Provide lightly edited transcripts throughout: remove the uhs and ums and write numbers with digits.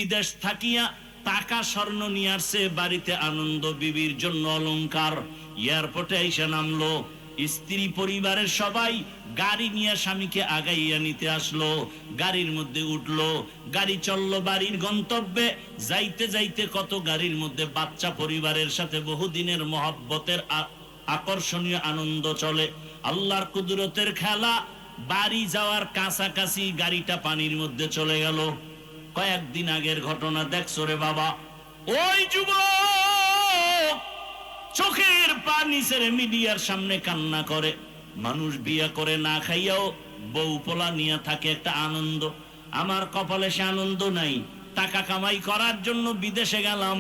বিদেশ থাকিয়া টাকা স্বর্ণ নিয়ে আসছে বাড়িতে, আনন্দ বিবির জন্য অলংকার। এয়ারপোর্টে এসে নামলো, স্ত্রী পরিবারের সবাই গাড়ি নিয়ে স্বামীকে আগাইয়া নিতে আসলো। গাড়ির মধ্যে উঠলো, গাড়ি চললো বাড়ির গন্তব্যে। যাইতে যাইতে কত গাড়ির মধ্যে বাচ্চা পরিবারের সাথে বহুদিনের মহব্বতের আকর্ষণীয় আনন্দ চলে। আল্লাহর কুদরতের খেলা, বাড়ি যাওয়ার কাছাকাছি গাড়িটা পানির মধ্যে চলে গেল। কয়েকদিন আগের ঘটনা দেখছো রে বাবা। ওই যুবক চোখের পানি ছেড়ে মিডিয়ার সামনে কান্না করে। মানুষ বিয়ে করে না খাইয়াও বউ পোলা নিয়ে থাকে একটা আনন্দ। আমার কপালে সে আনন্দ নাই। টাকা কামাই করার জন্য বিদেশে গেলাম,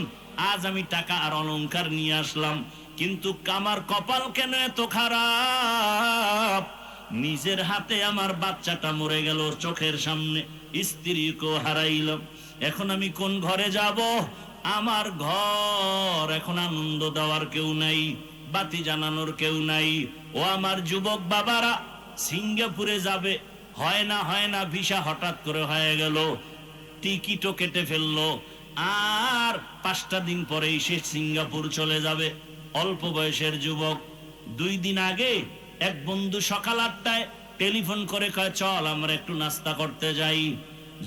আজ আমি টাকা আর অলংকার নিয়ে আসলাম, কিন্তু আমার কপাল কেন এত খারাপ? নিজের হাতে আমার বাচ্চাটা মরে গেল চোখের সামনে, স্ত্রীকেও হারাইলাম। এখন আমি কোন ঘরে যাব? আমার ঘর এখন আনন্দ দেওয়ার কেউ নাই, বাতি জানানোর কেউ নাই। ও আমার যুবক বাবারা, সিঙ্গাপুরে যাবে, হয় না ভিসা হঠাৎ করে হয়ে গেল, টিকিটও কেটে ফেললো, আর 5টা দিন পরেই সে সিঙ্গাপুর চলে যাবে। অল্প বয়সের যুবক। 2 দিন আগে এক বন্ধু সকাল 8টায় টেলিফোন করে কয়, চল আমরা একটু নাস্তা করতে যাই।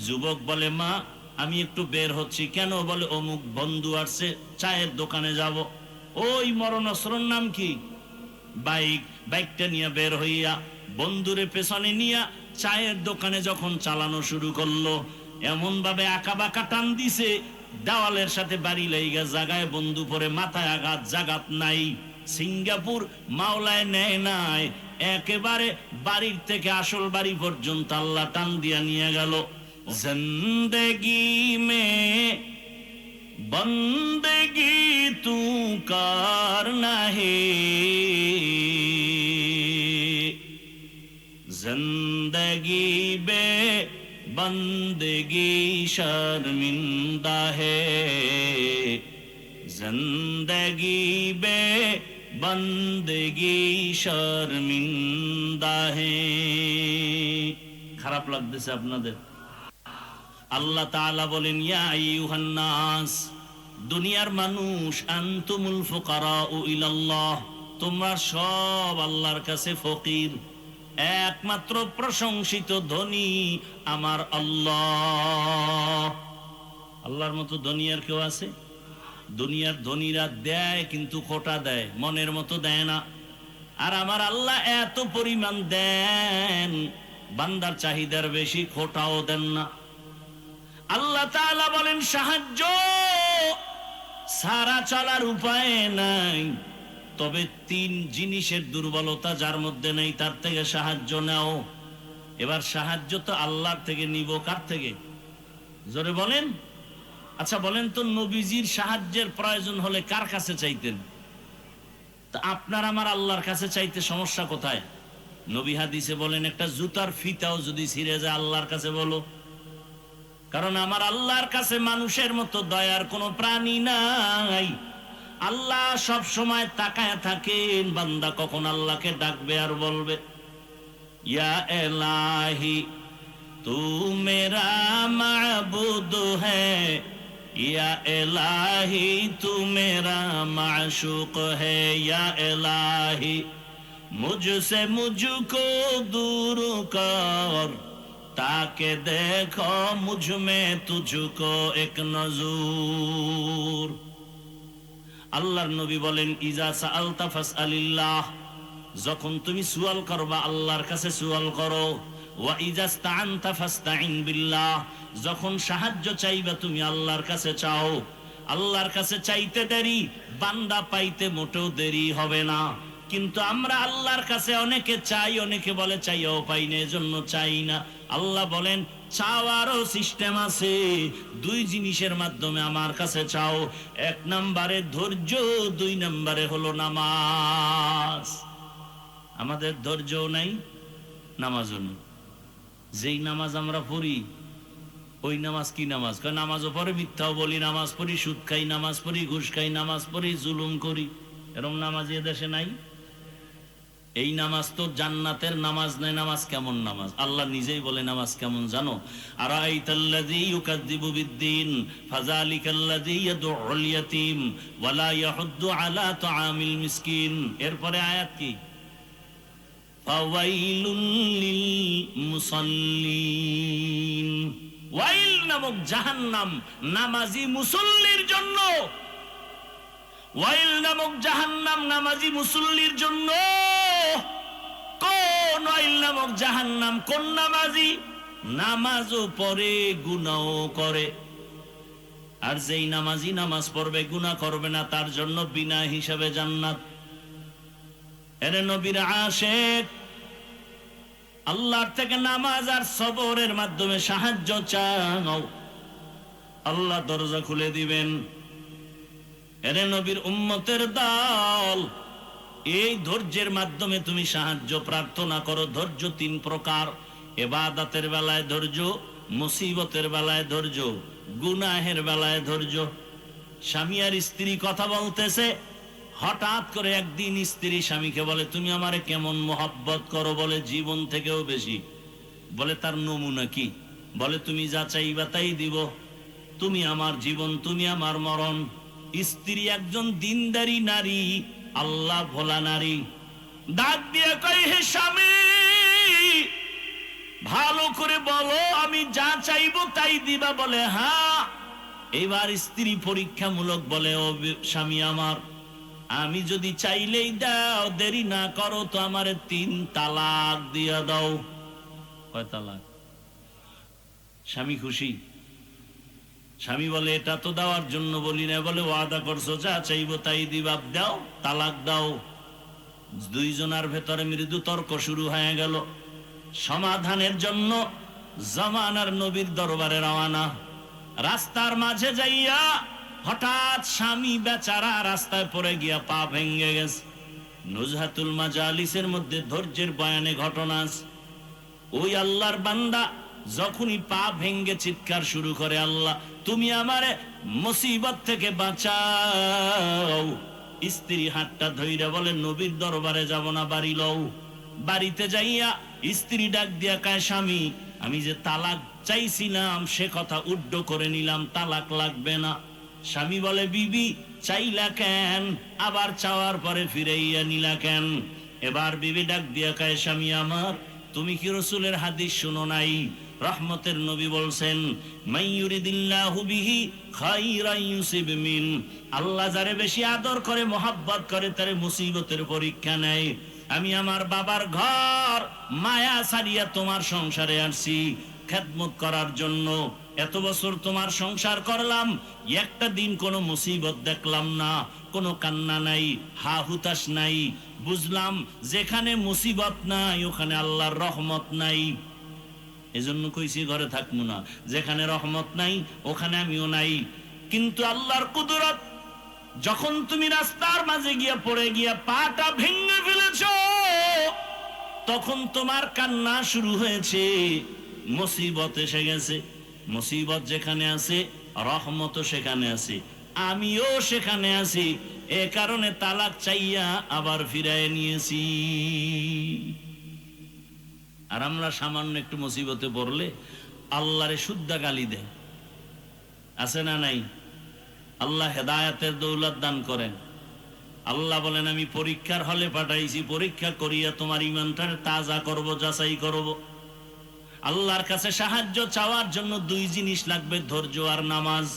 যুবক বলে, মা আমি একটু বের হচ্ছি। কেন? বলে, অমুক বন্ধু আসছে, চায়ের দোকানে যাব। ওই মরণস্রোর নাম কি? বাইকটা নিয়ে বের হইয়া বন্ধুরে পেছনে নিয়ে চায়ের দোকানে যখন চালানো শুরু করলো, এমন ভাবে আঁকা বাঁকা টান দিছে, দেওয়ালের সাথে বাড়ি লাইগা জাগায় বন্ধু পরে মাথায় আঘাত, জাগাত নাই। সিঙ্গাপুর মাওলায় নেয় নাই, একেবারে বাড়ির থেকে আসল বাড়ি পর্যন্ত আল্লাহ টান দিয়া নিয়ে গেল। জিন্দেগি মে বন্দেগি তু করনা হে, জিন্দেগি বে बंदगी शर्मिंदा है, जिंदगी बे बंदगी शर्मिंदा है। খারাপ লাগতেছে আপনাদের? আল্লাহ তাআলা বলেন, ইয়া আইয়ুহান নাস, দুনিয়ার মানুষ, আনতুমুল ফুকারাউ ইলাল্লাহ, তোমরা সব আল্লাহর কাছে ফকির। একমাত্র প্রশংসিত ধনী আমার আল্লাহ। আল্লাহর মতো ধনী আর কেউ আছে? দুনিয়ার ধনীরা দেয় কিন্তু খোটা দেয়, মনের মতো দেয় না। আর আমার আল্লাহ এত পরিমাণ দেন, বান্দার চাহিদার বেশি, খোটাও দেন না। আল্লাহ তাআলা বলেন, সাহায্য সারা চলার উপায় নাই, তবে 3 জিনিসের দুর্বলতা যার মধ্যে নেই তার থেকে সাহায্য নাও। এবার সাহায্য তো আল্লাহর থেকে নিব, কার থেকে? জোরে বলেন। আচ্ছা বলেন তো, নবীজির সাহায্যের প্রয়োজন হলে কার কাছে চাইতেন? তা আপনার আমার আল্লাহর কাছে চাইতে সমস্যা কোথায়? নবী হাদিসে বলেন, একটা জুতার ফিতাও যদি ছিঁড়ে যায় আল্লাহর কাছে বলো, কারণ আমার আল্লাহর কাছে মানুষের মতো দয়ার কোনো প্রাণী নাই। আল্লাহ সব সময় তাকায় থাকেন বান্দা কখন আল্লাহকে ডাকবে আর বলবে, ইয়া ইলাহি তু মেরা মাবুদ হ্যায়, ইয়া ইলাহি তু মেরা মাশুক হ্যায়, ইয়া ইলাহি মুঝসে মুঝকো দূর কর, তাকে দেখো মুঝ মে তুঝকো এক নজর। আল্লাহর নবী বলেন, ইজা সাআলতা ফাসআলিল্লাহ, যখন তুমি সুয়াল করবা আল্লাহর কাছে সুয়াল করো। ওয়া ইজা ইসতাআনতা ফাসতাইন বিল্লাহ, যখন সাহায্য চাইবা তুমি আল্লাহর কাছে চাও। আল্লাহর কাছে চাইতে দেরি, বান্দা পাইতে মোটেও দেরি হবে না। কিন্তু আমরা আল্লাহর কাছে অনেকে চাই, অনেকে বলে চাইও পাই না, এজন্য চাই না। আল্লাহ বলেন, চাওয়ারও সিস্টেম আছে। 2 জিনিসের মাধ্যমে আমার কাছে চাও। 1 নম্বরে ধৈর্য, 2 নম্বরে হলো নামাজ। আমাদের ধৈর্যও নাই, নামাজও নেই। যেই নামাজ আমরা পড়ি, ওই নামাজ কি নামাজ? নামাজও পড়ে মিথ্যাও বলি, নামাজ পড়ি, সুদ খাই, নামাজ পড়ি, ঘুষ খাই, নামাজ পড়ি, জুলুম করি। এরকম নামাজ এ দেশে নাই। এই নামাজ তো জান্নাতের নামাজ নয়। নামাজ কেমন নামাজ? আল্লাহ নিজেই বলে নামাজ কেমন জানো? আরাইতাল্লাযী ইউকাযযিবু বিদ্দীন ফাযালিকাল্লাযী ইয়াদউল ইয়াতীম ওয়া লা ইয়াহুদ্দু আলা তুআমিল মিসকিন। এরপরে আয়াত কি? ফাওয়াইলুল লিল মুসাল্লিন। ওয়াইল নামক জাহান্নাম নামাজি মুসল্লির জন্য। ওয়াইল নামক জাহান্নাম নামাজি মুসল্লির জন্য। কোন ওয়াইল নামক জাহান্নাম? কোন নামাজি? নামাজও পড়ে গুনাহও করে। আর যেই নামাজি নামাজ পড়বে গুনাহ করবে না, তার জন্য বিনা হিসাবে জান্নাত। এর নবীর আশিক আল্লাহর থেকে নামাজ আর সবরের মাধ্যমে সাহায্য চাও, আল্লাহ দরজা খুলে দিবেন। এর নবীর উম্মতের দল, এই ধৈর্যের মাধ্যমে তুমি সাহায্য প্রার্থনা করো। ধৈর্য তিন প্রকার: ইবাদতের বেলায় ধৈর্য, মুসিবতের বেলায় ধৈর্য, গুনাহের বেলায় ধৈর্য। স্বামী আর স্ত্রী কথা বলতেছে, হঠাৎ করে একদিন স্ত্রী স্বামীকে বলে, তুমি আমারে কেমন মোহাব্বত করো? বলে, জীবন থেকেও বেশি। বলে, তার নমুনা কি? বলে, তুমি যা চাইবা তাই দিব, তুমি আমার জীবন, তুমি আমার মরণ। স্ত্রী একজন দিনদারি নারী, আল্লাহ ভোলা নারী, ডাক দিয়ে কয়, হে স্বামী, ভালো করে বলো, আমি যা চাইবো তাই দিবা? বলে, হ্যাঁ। এবার স্ত্রী পরীক্ষামূলক বলে, ও স্বামী আমার, আমি যদি চাইলেই দাও, দেরি না করো তো আমারে 3 তালাক দিয়ে দাও। কয় তালাক? স্বামী খুশি? স্বামী বলে, এটা তো দেওয়ার জন্য বলি না। বলে, ওয়াদা করছো, যা চাইবো তাই দিবা, দাও, তালাক দাও। দুইজনের ভেতরে মৃদু তর্ক শুরু হয়ে গেল। সমাধানের জন্য জামানার নবীর দরবারে রওনা। রাস্তার মাঝে যাইয়া হঠাৎ স্বামী বেচারা রাস্তায় পড়ে গিয়া পা ভেঙে গেছে। নুজহাতুল মাজালিসের মধ্যে ধৈর্যের বয়ানে ঘটনা আছে। ওই আল্লাহর বান্দা যখনই পা ভেঙে চিৎকার শুরু করে, আল্লাহ তুমি আমারে মুসিবত থেকে বাঁচাও। স্ত্রী হাতটা ধইরা বলে, নবীর দরবারে যাব না, বাড়ি লও। বাড়িতে যাইয়া স্ত্রী ডাক দিয়া কয়, স্বামী, আমি যে তালাক চাইছিলাম সে কথা উড্ড করে নিলাম, তালাক লাগবে না। স্বামী বলে, বিবি চাইলা কেন? আবার চাওয়ার পরে ফিরাইয়া নিলা কেন? এবার বিবি ডাক দিয়া কয়, স্বামী আমার, তুমি কি রাসূলের হাদিস শুনো নাই? রহমতের নবী বলছেন, মাইয়ুরিদিল্লাহু বিহি খাইরান ইউসিব মিন। আল্লাহ যারে বেশি আদর করে, মোহাব্বত করে, তারে মুসিবতের পরীক্ষা নেয়। আমি আমার বাবার ঘর মায়া ছাড়িয়া তোমার সংসারে আসছি খেদমত করার জন্য। এত বছর তোমার সংসার করলাম, একটা দিন কোনো মুসিবত দেখলাম না, কোনো কান্না নাই, হা হুতাশ নাই। বুঝলাম যেখানে মুসিবত নাই ওখানে আল্লাহর রহমত নাই। এজন্য কইছি ঘরে থাকবো না, যেখানে রহমত নাই ওখানে আমিও নাই। কিন্তু আল্লাহর কুদরত, যখন তুমি রাস্তার মাঝে গিয়া পড়ে গিয়া পাটা ভেঙে ফেলেছ, তখন তোমার কান্না শুরু হয়েছে। মুসিবত এসে গেছে। মুসিবত যেখানে আছে রহমতও সেখানে আছে, আমিও সেখানে আছি। এ কারণে তালাক চাইয়া আবার ফিরায় নিয়েছি। আর আমরা সামান্য একটু মুসিবতে পড়লে আল্লাহরে শুদ্ধা গালি দেয়, আছে না নাই? আল্লাহ হেদায়েতের দৌলত দান করেন। আল্লাহ বলেন, আমি পরীক্ষার হলে পাঠাইছি, পরীক্ষা করিয়া তোমার ঈমানটা তাজা করব, যাচাই করব। আল্লাহর কাছে সাহায্য চাওয়ার জন্য 2 জিনিস লাগবে, ধৈর্য আর নামাজ।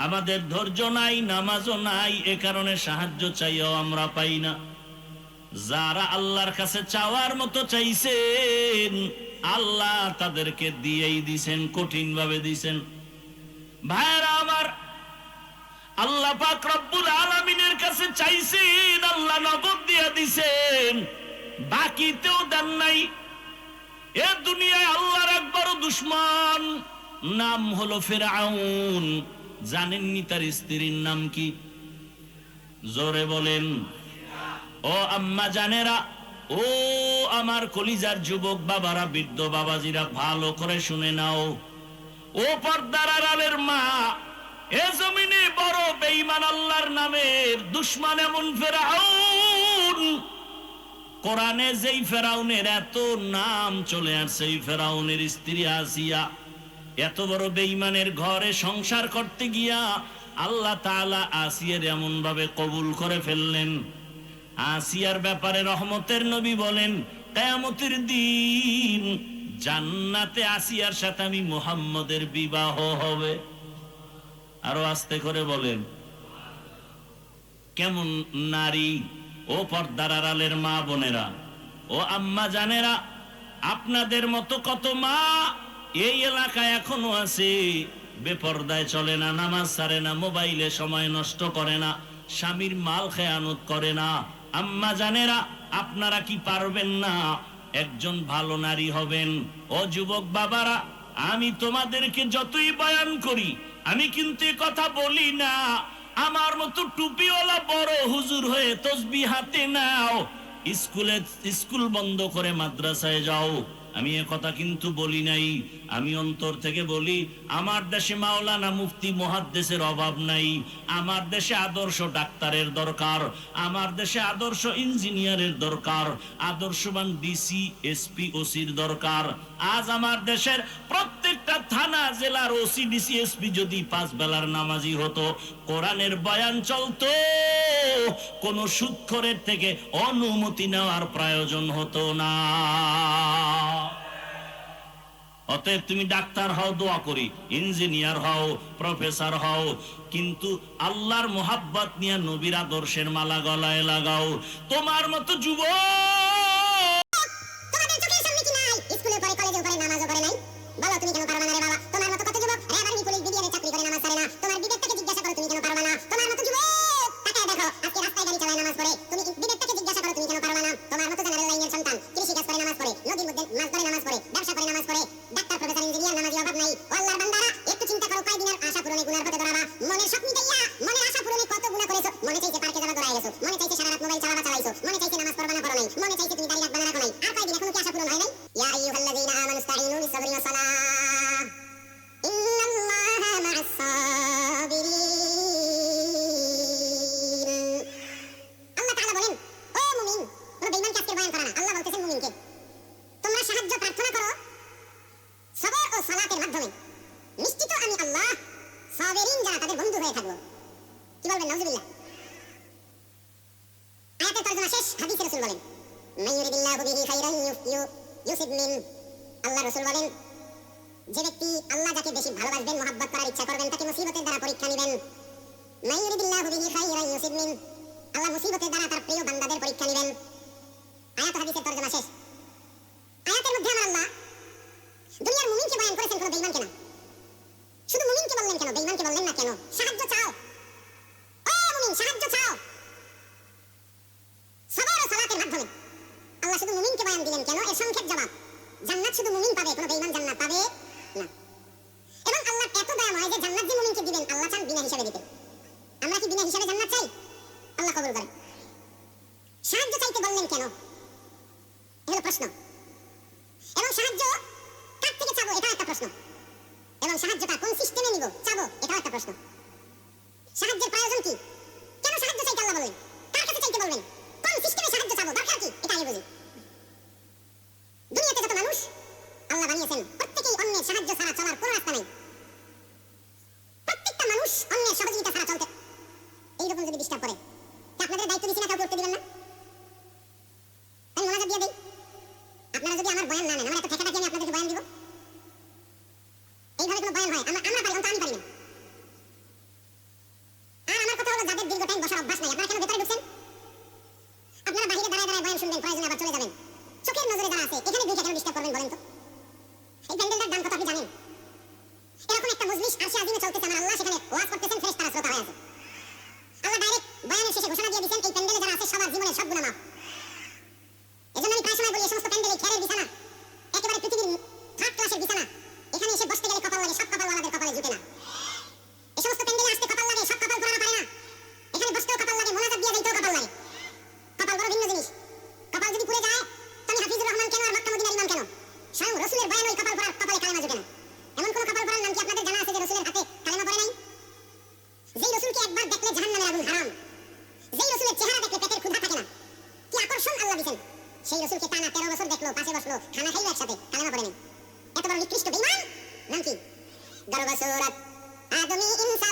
আমাদের ধৈর্য নাই, নামাজও নাই, এ কারণে সাহায্য চাইও আমরা পাই না। যারা আল্লাহর কাছে চাওয়ার মতো চাইছেন, আল্লাহ তাদেরকে দিয়েই দিছেন, কঠিন ভাবে দিছেন। ভাইরা আমার, আল্লাহ পাক রব্বুল আলামিনের কাছে চাইছেন, আল্লাহ নগদ দিয়ে দিছেন, বাকিতেও দেন নাই। এ দুনিয়ায় আল্লাহর এক বড় দুশমন, নাম হলো ফিরআউন। জানেননি তার স্ত্রীর নাম কি? জোরে বলেন। ও আম্মা জানেরা, ও আমার কলিজার যুবক বাবারা, বৃদ্ধ বাবাজিরা, ভালো করে শুনে নাও। ও পর্দার আড়ালের মা, এ জমিনে বড় বেঈমান আল্লাহর নামের দুশমন এমন ফিরআউন। কোরআনে যেই ফেরাউনের এত নাম চলে আসছে, এই ফেরাউনের স্ত্রী আসিয়া এত বড় বেঈমানের ঘরে সংসার করতে গিয়া আল্লাহ তাআলা আসিয়ার এমন ভাবে কবুল করে ফেললেন। আসিয়ার ব্যাপারে রহমতের নবী বলেন, কিয়ামতের দিন জান্নাতে আসিয়ার সাথে আমি মুহাম্মদের বিবাহ হবে। আরো আস্তে করে বলেন। কেমন নারী! ও পর্দার আড়ালের মা বোনেরা, ও আম্মা জানেরা, আপনাদের মতো কত মা এই এলাকায় এখনো আছে, বেপর্দায় চলে না, নামাজ ছাড়ে না, মোবাইলে সময় নষ্ট করে না, স্বামীর মাল খেয়ানত করে না। আম্মা জানেরা, আপনারা কি পারবেন না একজন ভালো নারী হবেন? ও যুবক বাবারা, আমি তোমাদেরকে যতই বয়ান করি, আমি কিন্তু এ কথা বলি না আমার মতো টুপিওয়ালা বড় হুজুর হয়ে তসবিহ হাতে নাও, স্কুল বন্ধ করে মাদ্রাসায় যাও, আমি এ কথা কিন্তু বলি নাই। আমি অন্তর থেকে বলি, আমার দেশে মাওলানা মুফতি মুহাদ্দিসের অভাব নাই, আমার দেশে আদর্শ ডাক্তারের দরকার, আমার দেশে আদর্শ ইঞ্জিনিয়ারের দরকার, আদর্শবান ডিসি এসপি ওসির দরকার। আজ আমার দেশের প্রত্যেকটা থানা জেলার ওসি ডিসি এসপি যদি 5 বেলার নামাজি হতো, কোরআনের বয়ান চলতো, কোন সুদখোরের থেকে অনুমতি নেওয়ার প্রয়োজন হতো না। অতএব তুমি ডাক্তার হও, দোয়া করি, ইঞ্জিনিয়ার হও, প্রফেসর হও, কিন্তু আল্লাহর মোহাব্বত নিয়ে নবীর আদর্শের মালা গলায় লাগাও। তোমার মতো যুবক তোমাদের চোখের সামনে কি নাই? স্কুলে পড়ে, কলেজে পড়ে, নামাজও পড়ে নাই। বলো তুমি কেন পারবা না রে বাবা? তোমার মতো কত যুবক রেভারি পুলিশ বিডিআরে চাকরি করে নামাজ পড়ে না। তোমার বিবেকটাকে জিজ্ঞাসা করো তুমি কেন পারবা না? তোমার মতো যুবক তাকায় দেখো, আজকে রাস্তায় গাড়ি চালায় নামাজ পড়ে, তুমি বিবেকটাকে জিজ্ঞাসা করো তুমি কেন পারবা না? তোমার মতো জেনারেল লাইনের সন্তান কৃষি কাজ করে নামাজ পড়ে, নদীর মধ্যে মাছ ধরে নামাজ পড়ে, ব্যবসা করে নামাজ পড়ে, ডাক্তার প্রফেসর ইঞ্জিনিয়ার নামাজি অভাব নাই। আল্লাহর বান্দারা একটু চিন্তা করো, কয়দিনের আশা পূরণে গুনার পথে দৌড়াবা। মনের স্বপ্ন চাইয়া, মনের আশা পূরণে কত গুনাহ করেছো। মনে চাইছে পার্কে যাবা দৌড়ায় গেছো, মনে চাইছে সারা রাত মোবাইল চালাবা চালাইছো, মনে চাইছে নামাজ পড়বা না পড়ো নাই, মনে চাইছে তুমি দাড়ি রাখবা না রাখো নাই। আর কয়দিন এখনো কি আশা পূরণ হয় নাই? ইয়া আইয়ুহাল্লাযীনা আমানু ইসতাঈনু বিস-সাবরি ওয়াস-সালাহ ইন্নাল্লাহা মা'আস-সাবিরিন। আল্লাহ তাআলা বলেন, ও মুমিন, কোন বেঈমানকে আজকে বয়ান করা না। আল্লাহ বলতেছেন মুমিনকে, তোমরা সাহায্য প্রার্থনা করো সবর ও সালাতের মাধ্যমে, নিশ্চিত আমি আল্লাহ সাবিরিন যারা তাদের বন্ধু হয়ে থাকবো। কি বলবেন? নাউজুবিল্লাহ। আয়াতের তর্জমা শেষ। হাদিসে রাসূল বলেন, মান ইউরিদিল্লাহু বিহি খাইরান ইউসিব মিন। আল্লাহ রাসূল বলেন, যে ব্যক্তি আল্লাহ যাকে বেশি ভালোবাসবেন, মহব্বত করার ইচ্ছা করবেন, তাকে মুসিবতের দ্বারা পরীক্ষা নেবেন। মান ইউরিদিল্লাহু বিহি খাইরান ইউসিব মিন। আল্লাহ মুসিবতের দ্বারা তার প্রিয় বান্দাদের পরীক্ষা নেবেন। আয়াত হাদিসের তর্জমা শেষ। আয়াতের মধ্যে আমার আল্লাহ দুনিয়ার মুমিনকে বয়ান করেছেন, কোনো বেঈমানকে না। শুধু মুমিনকে বললেন কেন, বেঈমানকে বললেন না কেন? সাহায্য চাও, ও মুমিন, সাহায্য চাও সবর ও সালাতের মাধ্যমে। আল্লাহ শুধু মুমিনকে বয়ান দিলেন কেন? এর সংক্ষেপ জবাব, জান্নাত শুধু মুমিন পাবে, কোনো বেঈমান জান্নাত পাবে না। এবং আল্লাহ এত দয়াময় যে জান্নাত যে মুমিনকে দিবেন, আল্লাহ চান বিনা হিসাবে দিতে। আমরা কি বিনা হিসাবে জান্নাত চাই? আল্লাহ কবুল করেন। সাহায্য চাইতে বললেন কেন? এ হলো প্রশ্ন। এবং সাহায্য কার থেকে চাবো, এটাও একটা প্রশ্ন। এবং সাহায্যটা কোন সিস্টেমে নিব চাবো, এটাও একটা প্রশ্ন। সাহায্যের প্রয়োজন কি? কেন সাহায্য চাইতে আল্লাহ বললেন? কার কাছে চাইতে বলবেন? কোন সিস্টেমে সাহায্য চাবো, দরকার কি? এটা আগে বুঝি। দুনিয়াতে যত মানুষ আল্লাহ বানিয়েছেন, প্রত্যেকেই অন্যের সাহায্য ছাড়া চলার কোনো রাস্তা নেই। প্রত্যেকটা মানুষ অন্যের সহযোগিতা ছাড়া চলতে এইরকম যদি ডিস্টার্ব করে, তা আপনাদের দায়িত্ব দিচ্ছি না, কাউকে করতে দিবেন না? আমি মোনাজাত দিয়ে দিই, আপনারা যদি আমার বয়ান না নেন, আমার এত ঠেকাটা কি আমি আপনাদেরকে বয়ান দিব? এইভাবে কোনো বয়ান হয়? আমরা পারি, অন্ত আমি পারি না। আর আমার কথা হলো, যাদের দীর্ঘ টাইম বসার অভ্যাস নাই, আপনারা কেন ভেতরে ঢুকছেন? আপনারা বাহিরে দাঁড়ায় দাঁড়ায় বয়ান শুনবেন, প্রয়োজনে আবার চলে যাবেন। চোখের নজরে যারা আছে, এখানে ঢুকে কেন ডিস্টার্ব করবেন বলেন তো? এই প্যান্ডেলটার দাম কত আপনি জানেন? এরকম একটা মজলিস আরশে আজিমে চলতেছে, আমার আল্লাহ সেখানে ওয়াজ করতেছেন, ফেরেশতারা শ্রোতা হয়ে আছে। আল্লাহ ডাইরেক্ট বয়ানের শেষে ঘোষণা দিয়ে দিয়েছেন, এই প্যান্ডেলে যারা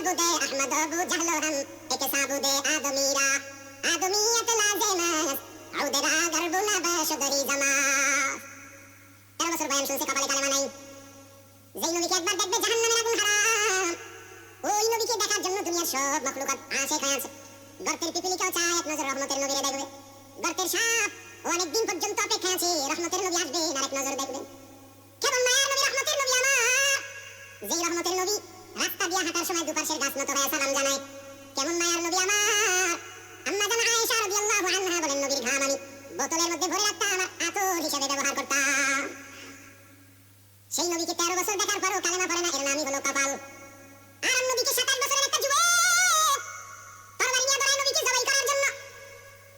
মাবুদে আহমদ আবু জাহল হাম একে সাবুদে আদমিরা আদমিয়ত লাজেমাস আউদেরা গরবুনা বাশদরি জামা 13 বছর বয়ান শুনছে কপালে কালেমা নাই যেই নবীকে একবার দেখবে জাহান্নামের আগুন হারাম ওই নবীকে দেখার জন্য দুনিয়ার সব মাখলুকাত আসে খায় আছে গর্তের পিপিলিকাও চায় এক নজর রহমতের নবীরে দেখবে গর্তের সাপ অনেক দিন পর্যন্ত অপেক্ষা আছে রহমতের নবী আসবে আর এক নজর দেখবে কেমন মায়ার নবী রহমতের নবী আমার যেই রহমতের নবী রাস্তা দিয়ে হাঁটার সময় দুপাশের গাছ নত হয়ে সালাম জানায় কেমন মায়ার নবী আমার আম্মা জান আয়েশা রাদিয়াল্লাহু আনহা বলেন নবীর ঘাম আমি বোতলের মধ্যে ভরে রাখতাম আর আতর হিসেবে ব্যবহার করতাম সেই নবীকে 13 বছর দেখার পরও কালেমা পড়ে না এর নামই হলো কপাল আর নবীকে 27 বছরের একটা যুবক তরবারি নিয়ে দৌড়ায় নবীকে জবাই করার জন্য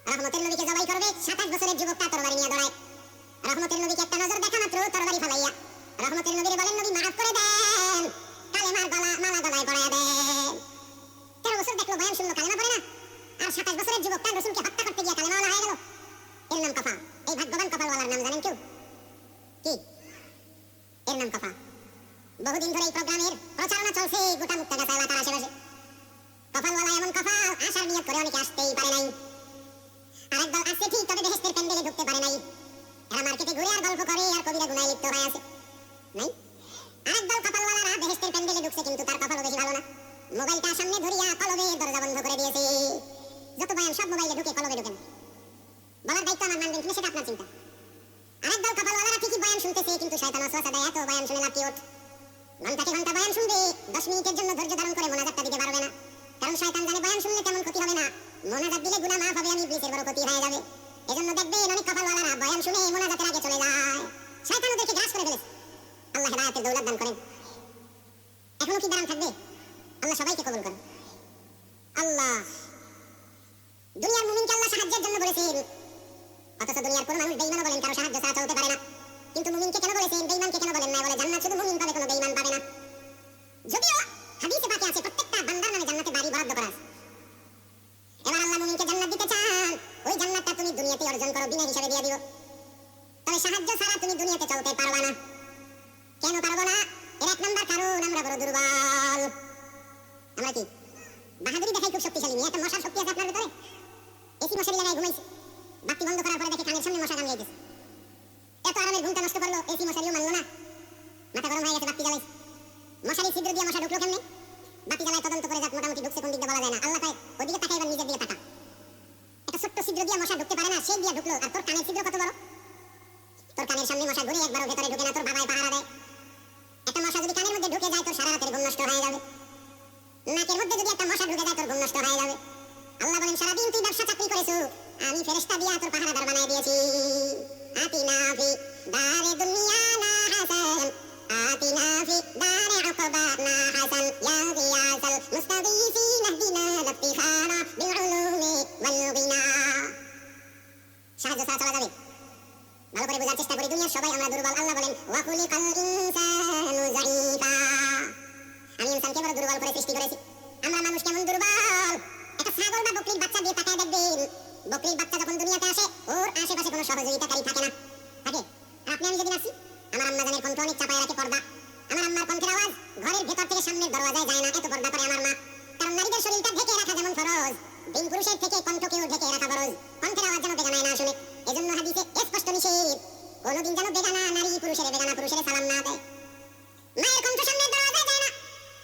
রহমতের নবীকে জবাই করবে 27 বছরের যুবকটা তরবারি নিয়ে দৌড়ায় রহমতের নবীকে একটা নজর দেখা মাত্র তরবারি ফালাইয়া রহমতের নবীরে বলেন নবী মাফ করে দেন কালেমার মালা গলায় পরায়া দেন 13 বছর দেখলো বয়ান শুনলো কালেমা পড়ে না আর 27 বছরের যুবকটা রাসূলকে হত্যা করতে গিয়ে কালেমাওয়ালা হয়ে গেল এর নাম কফা এই ভাগ্যবান কপালওয়ালার নাম জানেন কেউ কি এর নাম কফা বহুদিন ধরে এই প্রোগ্রামের প্রচারণা চলছে গোটা মুক্তাগাছা এলাকার আশেপাশে কপালওয়ালা এমন কপাল আসার নিয়ত করে অনেকে আসতেই পারে নাই আরেক দল আসছে ঠিক তবে বেহেশতের প্যান্ডেলে ঢুকতে পারে নাই এরা মার্কেটে ঘুরে আর গল্প করে আর কবিরা গুনায় লিপ্ত হয়ে আছে নাই আরেক দল কপালওয়ালারা বেহেশতের প্যান্ডেলে ঢুকছে কিন্তু তার কপালও বেশি ভালো না মোবাইলটা সামনে ধরিয়া কলবের দরজা বন্ধ করে দিয়েছে যত বয়ান সব মোবাইলে ঢুকে কলবে ঢুকেন বলার দায়িত্ব আমার মানবেন কিনা সেটা আপনার চিন্তা আরেক দল কপালওয়ালারা ঠিকই বয়ান শুনতেছে কিন্তু শয়তান ওয়াসওয়াসা দেয় এত বয়ান শুনে লাভ কি ওঠ ঘন্টাকে ঘন্টা বয়ান শুনবে 10 মিনিটের জন্য ধৈর্য ধারণ করে মোনাজাতটা দিতে পারবে না কারণ শয়তান জানে বয়ান শুনলে তেমন ক্ষতি হবে না মোনাজাত দিলে গুনাহ মাফ হবে আমি ইবলিসের বড় ক্ষতি হয়ে যাবে এজন্য দেখবেন অনেক কপালওয়ালারা বয়ান শুনে মোনাজাতের আগে চলে যায় শয়তান ওদেরকে গ্রাস করে ফেলেছে আল্লাহ হেদায়েতের দৌলত দান করেন এখনো কি দাঁড়ান থাকবে আল্লাহ সবাইকে কবুল করেন আল্লাহ দুনিয়ার মুমিনকে আল্লাহ সাহায্যের জন্য বলেছেন অথচ দুনিয়ার কোন মানুষ বেঈমান বলেন কারো সাহায্য ছাড়া চলতে পারে না কিন্তু মুমিনকে কেন বলেছেন বেঈমানকে কেন বলেন না বলে জান্নাত শুধু মুমিন পাবে কোনো বেঈমান পাবে না যদিও হাদিসে পাকে আছে প্রত্যেকটা বান্দার নামে জান্নাতে বাড়ি বরাদ্দ করা আছে এবার আল্লাহ মুমিনকে জান্নাত দিতে চান ওই জান্নাতটা তুমি দুনিয়াতে অর্জন করো বিনা হিসাবে দিয়ে দিও তবে সাহায্য ছাড়া তুমি দুনিয়াতে চলতে পারবে না কেন পারবো না এর এক নাম্বার কারণ আমরা বড় দুর্বল আমরা কি বাহাদুরি দেখাই খুব শক্তিশালী নিয়ে একটা মশার শক্তি আছে আপনার ভিতরে এসি মশারি লাগায় ঘুমাইছে বাতি বন্ধ করার পরে দেখে কানের সামনে মশা কামড়াইতেছে এত আরামের ঘুমটা নষ্ট করলো এসি মশারিও মানলো না মাথা গরম হয়ে গেছে বাতি জ্বালাইছে মশারি ছিদ্র দিয়ে মশা ঢুকলো কেমনে বাতি জ্বালায় তদন্ত করে যাক মোটামুটি ঢুকছে কোন দিক দিয়ে বলা যায় না আল্লাহ পায় ওদিকে তাকাই এবার নিজের দিকে তাকা একটা ছোট্ট ছিদ্র দিয়ে মশা ঢুকতে পারে না সেই দিয়ে ঢুকলো আর তোর কানের ছিদ্র কত বড় তোর কানের সামনে মশা ঘুরে একবারও ভেতরে ঢুকে না তোর বাবাই পাহারা দেয় একটা মশা যদি কানের মধ্যে ঢুকে যায় তোর সারা রাতের ঘুম নষ্ট হয়ে যাবে নাকের মধ্যে যদি একটা মশা ঢুকে যায় তোর ঘুম নষ্ট হয়ে যাবে আল্লাহ বলেন সারাদিন তুই ব্যবসা চাকরি করেছো আমি ফেরেশতা দিয়া তোর পাহারাদার বানায় দিয়েছি আতিনা ফি দারে দুনিয়া না হাসান আতিনা ফি দারে আকবা না হাসান ইয়া গিয়াসাল মুস্তাগীসিন আহদিনা লাফতিখারা বিল উলুমি ওয়াল গিনা সাহায্য ছাড়া চলা যাবে ভালো করে বোঝার চেষ্টা করি দুনিয়ার সবাই আমরা দুর্বল আল্লাহ বলেন ওয়া খুলিকাল ইনসানু যায়ীফা আমি ইনসানকে বড় দুর্বল করে সৃষ্টি করেছি আমরা মানুষ কেমন দুর্বল একটা ছাগল বা বকরির বাচ্চা দিয়ে তাকায় দেখবেন বকরির বাচ্চা যখন দুনিয়াতে আসে ওর আশেপাশে কোনো সহযোগিতাকারী থাকে না থাকে আর আপনি আমি যেদিন আসি আমার আম্মা জানের কণ্ঠ অনেক চাপায় রাখে পর্দা আমার আম্মার কণ্ঠের আওয়াজ ঘরের ভেতর থেকে সামনের দরওয়াজায় যায় না এত পর্দা করে আমার মা কারণ নারীদের শরীরটা ঢেকে রাখা যেমন ফরজ দিন পুরুষের থেকে কণ্ঠকেও ঢেকে রাখা ফরজ কণ্ঠের আওয়াজ যেন বেগানায় না শুনে এজন্য হাদিসে স্পষ্ট নিষেধ কোনোদিন যেন বেগানা নারী বেগানা পুরুষের সালাম না দেয় মায়ের কণ্ঠ সামনের দরওয়াজায় যায় না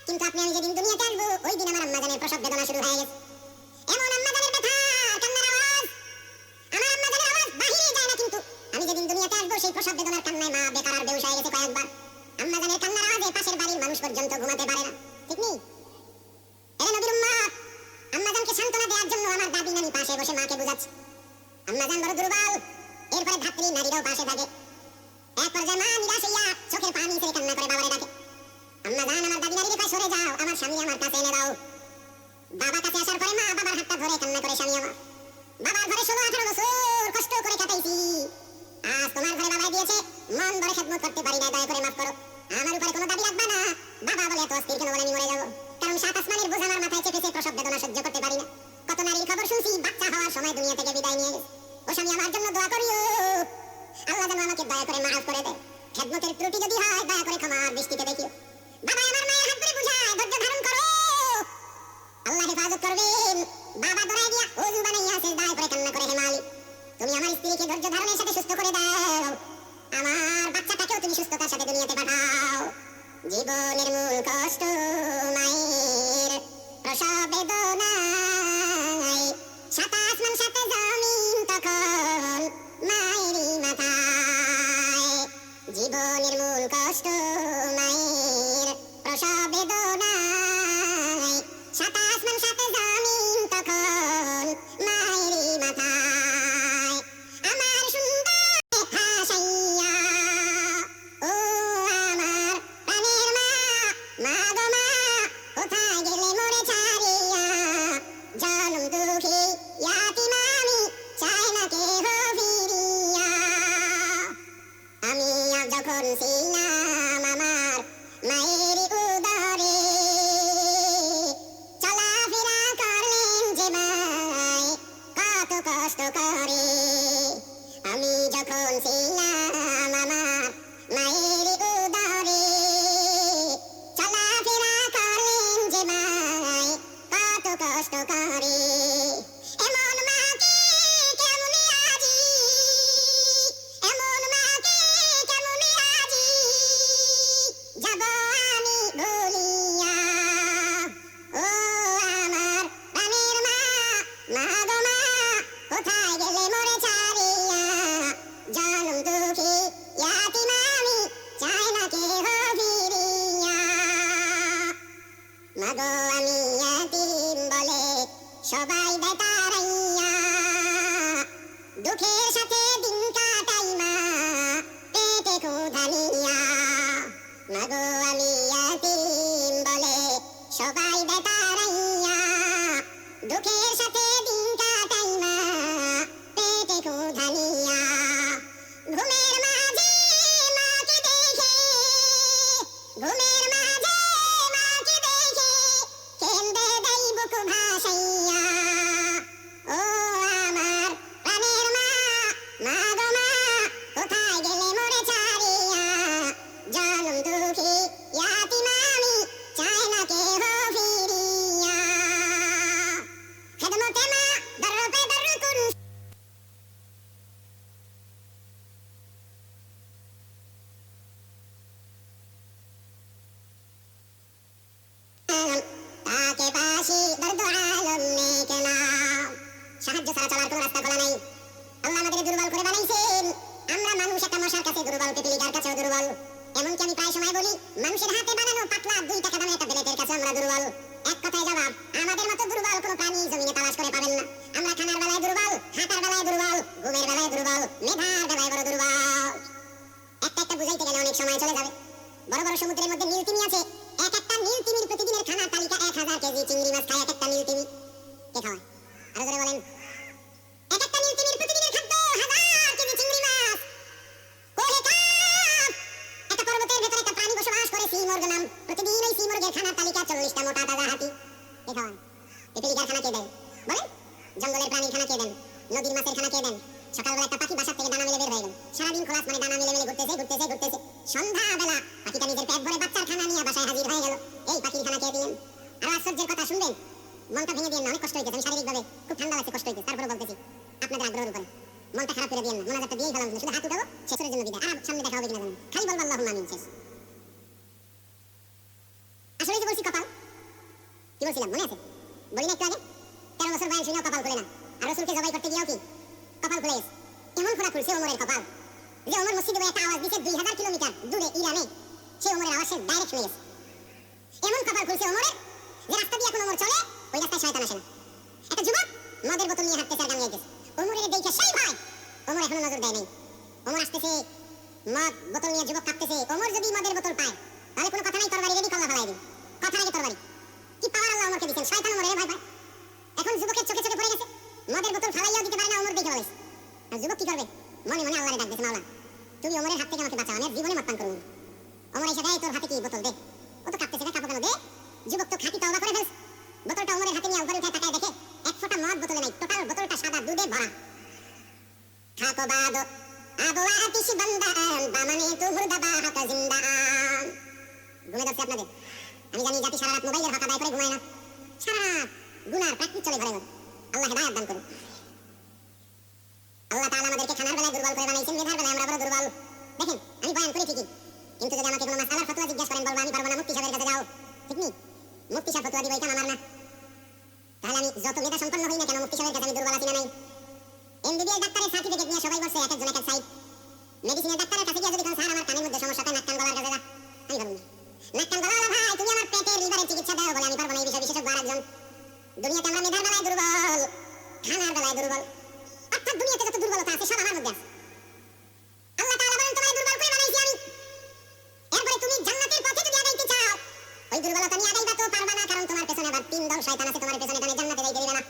কিন্তু আপনি আমি যেদিন দুনিয়াতে আসবো ওই দিন আমার আম্মা জানের প্রসব বেদনা শুরু হয়ে গেছে এমন আম্মা জানের ব্যথা কান্নার আওয়াজ আমার আম্মা জানের আওয়াজ বাহিরে যায় না কিন্তু আমি যেদিন দুনিয়াতে আসবো সেই প্রসব বেদনার কান্নায় মা বেকার আর বেহুশ হয়ে গেছে কয়েকবার আম্মা জানের কান্নার আওয়াজে পাশের বাড়ির মানুষ পর্যন্ত ঘুমাতে পারে না ঠিক নেই এরে নবীর উম্মত আম্মা জানকে সান্ত্বনা দেওয়ার জন্য আমার দাদি নানি পাশে বসে মাকে বুঝাচ্ছে আম্মা জান বড় দুর্বল এরপরে ধাত্রী নারীরাও পাশে থাকে এক পর্যায়ে মা নিরাশ হইয়া চোখের পানি ছেড়ে কান্না করে বাবারে ডাকে আম্মা জান আমার দাদি নারীর কাছে সরে যাও আমার স্বামী আমার কাছে এনে দাও বাবা কাছে আসার পরে মা বাবার হাতটা ধরে কান্না করে স্বামী আমার বাবার ঘরে 16-18 বছর কষ্ট করে কাটাইছি আজ তোমার ঘরে বাবা দিয়েছে মন ভরে খেদমত করতে পারি না দয়া করে মাফ করো আমার উপরে কোনো দাবি রাখবা না বাবা বলে এত অস্থির কেন বলে আমি মরে যাবো কারণ 7 আসমানের বোঝা আমার মাথায় চেপেছে প্রসব বেদনা সহ্য করতে পারি না কত নারীর খবর শুনছি বাচ্চা হওয়ার সময় দুনিয়া থেকে বিদায় নিয়ে গেছে ও স্বামী আমার জন্য দোয়া করিও আল্লাহ যেন আমাকে দয়া করে মাফ করে দেয় খেদমতের ত্রুটি যদি হয় দয়া করে ক্ষমার দৃষ্টিতে দেখিও বাবা আমার মায়ের হাত ধরে বুঝায় ধৈর্য ধারণ করো বাবা দৌড়ায় গিয়া ওযু বানাইয়া সিজদায় পড়ে কান্না করে, হে মালিক তুমি আমার স্ত্রীকে ধৈর্য ধারণের সাথে সুস্থ করে দাও, আমার বাচ্চাটাকেও তুমি সুস্থতার সাথে দুনিয়াতে পাঠাও। জীবনের মূল কষ্ট মায়ের প্রসব বেদনায়, সাত আসমান সাত জমিন তখন মায়েরই মাথায়। জীবনের মূল কষ্ট মায়ের প্রসব বেদনায়, সাত আসমান সাত জমিন তখন মায়েরই মাথায়। আমার সুন্দর হাসাইয়া ও আমার প্রাণের মা, মা গো মা কোথায় গেলে মোরে ছাড়িয়া, জনম দুঃখী ইয়াতীম আমি চাই না কেহ ফিরিয়া। আমি যখন ছিলাম আমার মায়ের উদরে, চলাফেরা করলেন যে মায় কত কষ্ট করে। আমি যখন ছিলাম আমার মায়ের উদরে, চলাফেরা করলেন যে মায় কত কষ্ট করে। এমন মাকে কেমনে আজি, এমন মাকে কেমনে আজি যাব আমি ভুলিয়া। ও আমার প্রাণের মা, মা গো মা কোথায় গেলে মোরে ছাড়িয়া, জনম দুঃখী ইয়াতীম আমি চাই না কেহ ফিরিয়া। মা গো আমি ইয়াতীম বলে সবাই দেয় তাড়াইয়া, দুঃখের সাথে দিন কাটাই মা পেটে ক্ষুধা নিয়া। মা গো আমি ইয়াতীম বলে সবাই দেয় তাড়াইয়া, দুঃখের সাথে দিন কাটাই মা পেটে ক্ষুধা নিয়া। ঘুমের মাঝে মাকে দেখে, ঘুমের মাঝে মাকে দেখে কেন্দে দেই বুক ভাসাইয়া। ও আমার প্রাণের মা, মা গো মা কোথায় গেলে মোরে ছাড়িয়া, জনম দুঃখী ইয়াতীম আমি চাই না কেহ ফিরিয়া। খেদমতে মা দরপে দরকুন, তাকে পাশি দর্দ আলম নেকে নাম। সাহায্য ছাড়া চলার কোনো রাস্তা খোলা নাই। আল্লাহ আমাদের দুর্বল করে বানাইছেন। আমরা মানুষ একটা মশার কাছে দুর্বল, পিপিলিকার কাছেও দুর্বল। এমনকি আমি প্রায় সময় বলি, মানুষের হাতে বানানো পাতলা 2 টাকা দামের একটা ব্লেডের কাছে আমরা দুর্বল। এক কথায় জবাব, আমাদের মতো দুর্বল কোনো প্রাণী জমিনে তালাশ করে পাবেন না। আমরা খানার বেলায় দুর্বল, হাঁটার বেলায় দুর্বল, ঘুমের বেলায় দুর্বল, মেধার বেলায় বড় দুর্বল। একটা একটা বুঝাইতে গেলে অনেক সময় চলে যাবে। বড় বড় সমুদ্রের মধ্যে নীলতিমি আছে, এক একটা নীলতিমির প্রতিদিনের খানার তালিকা 1000 কেজি চিংড়ি মাছ খায় এক একটা নীলতিমি। কে খাওয়ায়? আরো জোরে বলেন। এক একটা নীলতিমির প্রতিদিনের খাদ্য 1000 কেজি চিংড়ি মাছ। কোহে কাপ একটা পর্বতের ভেতরে একটা প্রাণী বসবাস করে, সিমর্গ নাম। প্রতিদিন ওই সিমর্গের খানার তালিকা 40টা মোটা তাজা হাতি। কে খাওয়ায়? পিপিলিকার খানা কে দেয় বলেন? জঙ্গলের প্রাণীর খানা কে দেন? নদীর মাছের খানা কে দেন? সকালবেলা একটা পাখি বাসা থেকে ডানা মেলে বের হয়ে গেল, সারাদিন খোলা আসমানে ডানা মেলে মেলে ঘুরতেছে ঘুরতেছে ঘুরতেছে। সন্ধ্যাবেলা পাখিটা নিজের পেট ভরে বাচ্চার খানা নিয়ে বাসায় হাজির হয়ে গেল। এই পাখির খানা কে দিলেন? আর আশ্চর্যের কথা শুনবেন, মনটা ভেঙে দিয়েন না, অনেক কষ্ট হইতেছে। আমি শারীরিকভাবে খুব ঠান্ডা লাগছে, কষ্ট হইতেছে, তারপরে বলতেছি আপনাদের আগ্রহের উপরে। মনটা খারাপ করে দিয়েন না, মোনাজাতটা দিয়েই গেলাম, শুধু হাত উঠাবো, শেষের জন্য বিদায়। আর সামনে দেখা হবে কিনা জানেন, খালি বলবো আল্লাহুম্মা আমিন, শেষ। আসলে যে বলছি কপাল, কি বলছিলাম মনে আছে? বলি না একটু আগে, 13 বছর বয়স হইলেও কপাল খুলে না। আর রাসূলকে জবাই করতে গিয়েও কি কপাল খুলে গেছে। এমন খোলা খুলছে ওমরের কপাল যে ওমর মসজিদে একটা আওয়াজ দিচ্ছে 2000 কিলোমিটার দূরে ইরানে, সে ওমরের আওয়াজ সে ডাইরেক্ট শুনে গেছে। এমন কপাল খুলছে ওমরের যে রাস্তা দিয়ে এখন ওমর চলে, ওই রাস্তায় শয়তান আসে না। একটা যুবক মদের বোতল নিয়ে হাঁটতেছে আর গান গাইতেছে। ওমরের দেখে সেই ভয়, ওমর এখনো নজর দেয় নাই। ওমর আসতেছে, মদ বোতল নিয়ে যুবক কাঁপতেছে। ওমর যদি মদের বোতল পায় তাহলে কোনো কথা নাই, তরবারি রেডি, কল্লা ফালাই দিন। কথা নাকি তরবারি, কি পাওয়ার আল্লাহ ওমরকে দিয়েছেন। শয়তান ওমরের ভয় পায়। এখন যুবকের চোখে চোখে পড়ে গেছে, মদের বোতল ফালাইয়াও দিতে পারে না, ওমর দেখে বলেছে। আর যুবক কি করবে? মনে মনে আল্লাহরে ডাকতেছে, মাওলা তুমি ওমরের হাত থেকে আমাকে বাঁচাও, আমি আর জীবনে মদ পান করব না। ওমর এসে দেয়, তোর হাতে কি বোতল দে। ও তো কাঁপতেছে, কাঁপো কেন দে। যুবক তো খাঁটি তওবা করে ফেলছে, বোতলটা ওমরের হাতে নিয়ে উপরে উঠে তাকায় দেখে এক ফোঁটা মদ বোতলে নাই, টোটাল বোতলটা সাদা দুধে ভরা। থাকো বাদো আবো আতিশ বান্দান বামানে তু মুর্দাবা হাকা জিন্দান। ঘুমে যাচ্ছে আপনাদের, আমি জানি জাতি সারা রাত মোবাইলের হক আদায় করে ঘুমায় না, সারা রাত গুনার প্র্যাকটিস চলে ঘরে ঘরে। আল্লাহ হেদায়েত দান করুন। আল্লাহ তাআলা আমাদেরকে খানার বেলায় দুর্বল করে বানাইছেন, মেধার বেলায় আমরা বড় দুর্বল। দেখেন আমি বয়ান করি ঠিকই, কিন্তু যদি আমাকে কোনো মাসআলার ফতোয়া জিজ্ঞাসা করেন বলবো আমি পারবো না, মুফতি সাহেবের কাছে যাও। ঠিক নেই? মুফতি সাহেব ফতোয়া দিবে এটা আমার না। তাহলে আমি যত মেধা সম্পন্ন হই না কেন মুফতি সাহেবের কাছে আমি দুর্বল আছি না নাই? এমবিবিএস ডাক্তারের সার্টিফিকেট নিয়ে সবাই বসে এক একজন এক এক সাইড। মেডিসিনের ডাক্তারের কাছে গিয়ে যদি কোন স্যার আমার কানের মধ্যে সমস্যা হয় নাক কান গলার কাছে যা, আমি পারবো না। নাক কান গলা ভাই তুমি আমার পেটের লিভারের চিকিৎসা দাও বলে আমি পারবো না, এই বিষয়ে বিশেষজ্ঞ আরেকজন। দুনিয়াতে আমরা মেধার বেলায় দুর্বল, খানার বেলায় দুর্বল, অর্থাৎ দুনিয়াতে যত দুর্বলতা আছে সব আমার মধ্যে আছে। আল্লাহ তাআলা বলেন তোমায় দুর্বল করে বানাইছি আমি। এরপরে তুমি জান্নাতের পথে যদি আগাইতে চাও ওই দুর্বলতা নিয়ে আগাইবা তো পারবা না, কারণ তোমার পেছনে আবার তিন দল শয়তান আছে তোমার পেছনে টানে জান্নাতে যাইতে দিবে না।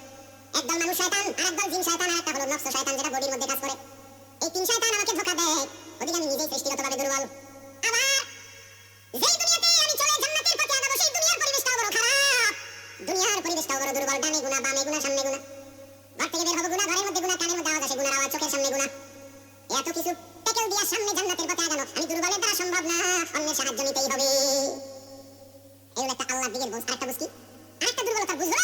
একদল মানুষ শয়তান, আরেকদল জিন শয়তান, আর একটা হলো নফস শয়তান যেটা বডির মধ্যে কাজ করে। এই তিন শয়তান আমাকে ধোঁকা দেয়, ওদিকে আমি নিজেই সৃষ্টিগতভাবে দুর্বল। আবার যেই দুনিয়াতে আমি চলে জান্নাতের পথে আগাবো সেই দুনিয়ার পরিবেশটাও বড় খারাপ, দুনিয়ার পরিবেশটাও বড় দুর্বল। ডানে গুনাহ, বামে গুনাহ, সামনে গুনাহ, ঘর থেকে বের হবো গুনাহ, ঘরের মধ্যে গুনাহ, কানের মধ্যে আওয়াজ আসে গুনাহর আওয়াজ, চোখের সামনে গুনাহ, এত কিছু ট্যাকেল দিয়া সামনে জান্নাতের পথে আগানো আমি দুর্বলের দ্বারা সম্ভব না, অন্যের সাহায্য নিতেই হবে। এগুলো একটা আল্লাহর দিকের বুঝ। আরেকটা বুঝ কি? আরেকটা দুর্বলতা বুঝলো